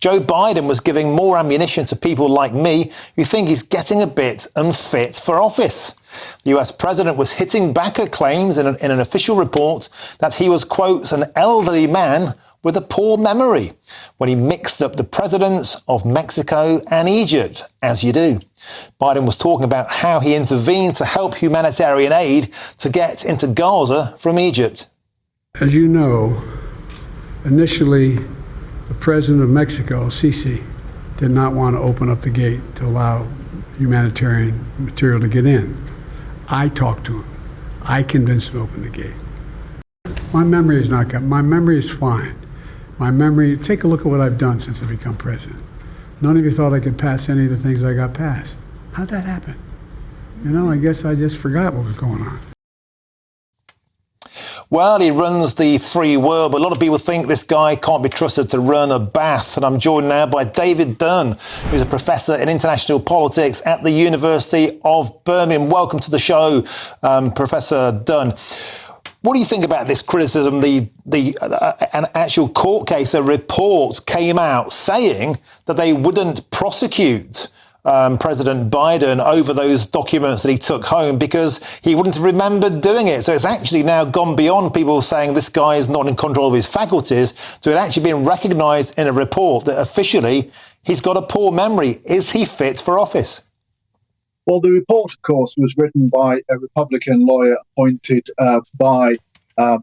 Joe Biden was giving more ammunition to people like me who think he's getting a bit unfit for office. The US president was hitting back at claims in an official report that he was, quote, an elderly man with a poor memory when he mixed up the presidents of Mexico and Egypt, as you do. Biden was talking about how he intervened to help humanitarian aid to get into Gaza from Egypt. As you know, initially, the president of Mexico, Sisi, did not want to open up the gate to allow humanitarian material to get in. I talked to him. I convinced him to open the gate. My memory is not good. My memory is fine. My memory, take a look at what I've done since I become president. None of you thought I could pass any of the things I got passed. How'd that happen? You know, I guess I just forgot what was going on. Well, he runs the free world, but a lot of people think this guy can't be trusted to run a bath. And I'm joined now by David Dunn, who's a professor in international politics at the University of Birmingham. Welcome to the show, Professor Dunn. What do you think about this criticism? An actual court case, a report came out saying that they wouldn't prosecute President Biden over those documents that he took home because he wouldn't have remembered doing it. So it's actually now gone beyond people saying this guy is not in control of his faculties to it actually being recognised in a report that officially he's got a poor memory. Is he fit for office? Well, the report, of course, was written by a Republican lawyer appointed by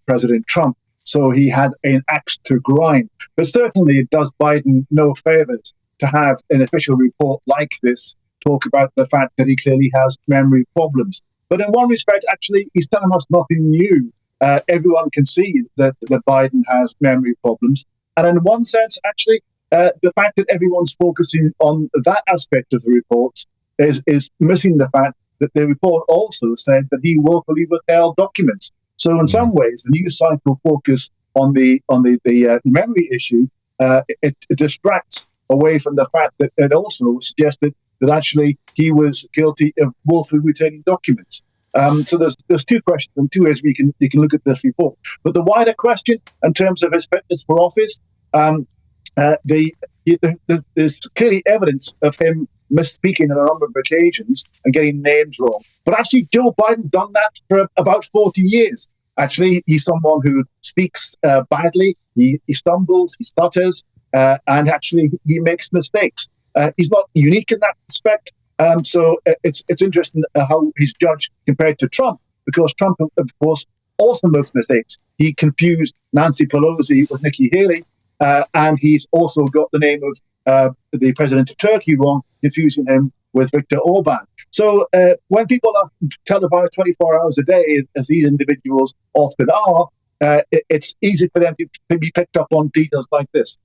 President Trump. So he had an axe to grind. But certainly it does Biden no favours to have an official report like this talk about the fact that he clearly has memory problems. But in one respect, actually, he's telling us nothing new. Everyone can see that Biden has memory problems. And in one sense, actually, the fact that everyone's focusing on that aspect of the report is missing the fact that the report also said that he willfully withheld documents. So in some ways, the news cycle focus on the memory issue, it distracts away from the fact that it also suggested that actually he was guilty of willfully retaining documents. So there's two questions and two ways we can look at this report. But the wider question in terms of his fitness for office, there's clearly evidence of him misspeaking on a number of occasions and getting names wrong. But actually, Joe Biden's done that for about 40 years. Actually, he's someone who speaks badly. He stumbles, he stutters, and actually he makes mistakes. He's not unique in that respect. So it's interesting how he's judged compared to Trump, because Trump, of course, also makes mistakes. He confused Nancy Pelosi with Nikki Haley, and he's also got the name of the president of Turkey wrong, confusing him with Viktor Orban. So when people are televised 24 hours a day, as these individuals often are, it's easy for them to be picked up on details like this.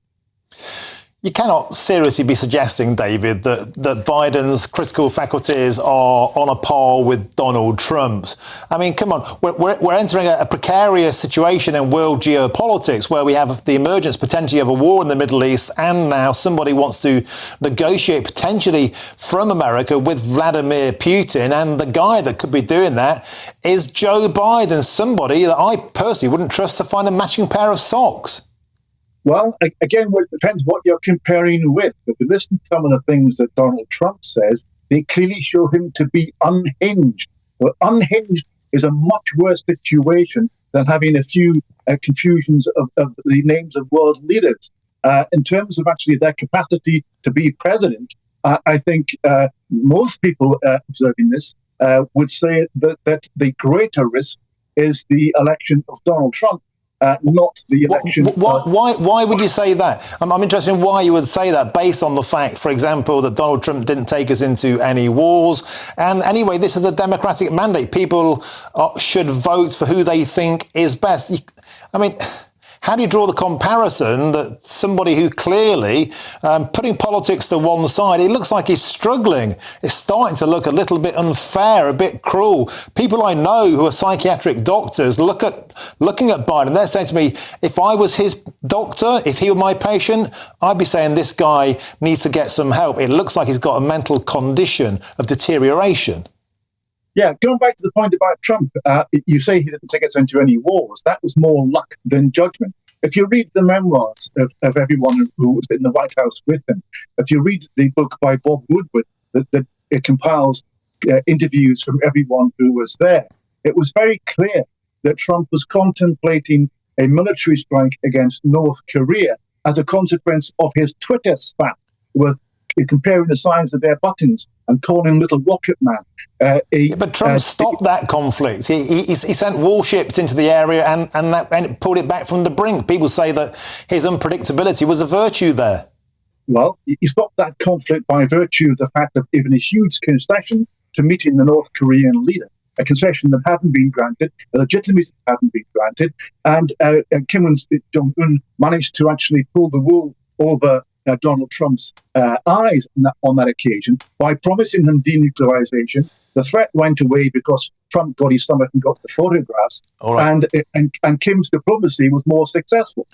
You cannot seriously be suggesting, David, that Biden's critical faculties are on a par with Donald Trump's. I mean, come on, we're entering a precarious situation in world geopolitics where we have the emergence potentially of a war in the Middle East, and now somebody wants to negotiate potentially from America with Vladimir Putin, and the guy that could be doing that is Joe Biden, somebody that I personally wouldn't trust to find a matching pair of socks. Well, again, it depends what you're comparing with. If you listen to some of the things that Donald Trump says, they clearly show him to be unhinged. But unhinged is a much worse situation than having a few confusions of the names of world leaders. In terms of actually their capacity to be president, I think most people observing this would say that the greater risk is the election of Donald Trump. Not the election. Why would you say that? I'm interested in why you would say that, based on the fact, for example, that Donald Trump didn't take us into any wars. And anyway, this is a democratic mandate. People should vote for who they think is best. I mean, how do you draw the comparison that somebody who clearly, putting politics to one side, it looks like he's struggling. It's starting to look a little bit unfair, a bit cruel. People I know who are psychiatric doctors looking at Biden, they're saying to me, if I was his doctor, if he were my patient, I'd be saying this guy needs to get some help. It looks like he's got a mental condition of deterioration. Yeah, going back to the point about Trump, you say he didn't take us into any wars. That was more luck than judgment. If you read the memoirs of everyone who was in the White House with him, if you read the book by Bob Woodward that it compiles interviews from everyone who was there, it was very clear that Trump was contemplating a military strike against North Korea as a consequence of his Twitter spat with comparing the size of their buttons and calling Little Rocket Man. But Trump stopped that conflict. He sent warships into the area and pulled it back from the brink. People say that his unpredictability was a virtue there. Well, he stopped that conflict by virtue of the fact of giving a huge concession to meeting the North Korean leader, a concession that hadn't been granted, a legitimacy that hadn't been granted, and Kim Jong-un managed to actually pull the wool over Donald Trump's eyes on that occasion by promising him denuclearization. The threat went away because Trump got his stomach and got the photographs, right. and Kim's diplomacy was more successful.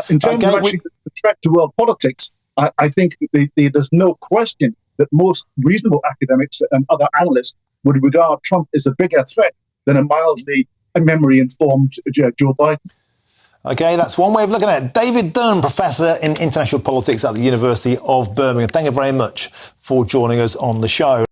In terms of actually the threat to world politics, I think there's no question that most reasonable academics and other analysts would regard Trump as a bigger threat than a mildly memory-informed Joe Biden. OK, that's one way of looking at it. David Dunn, Professor in International Politics at the University of Birmingham. Thank you very much for joining us on the show.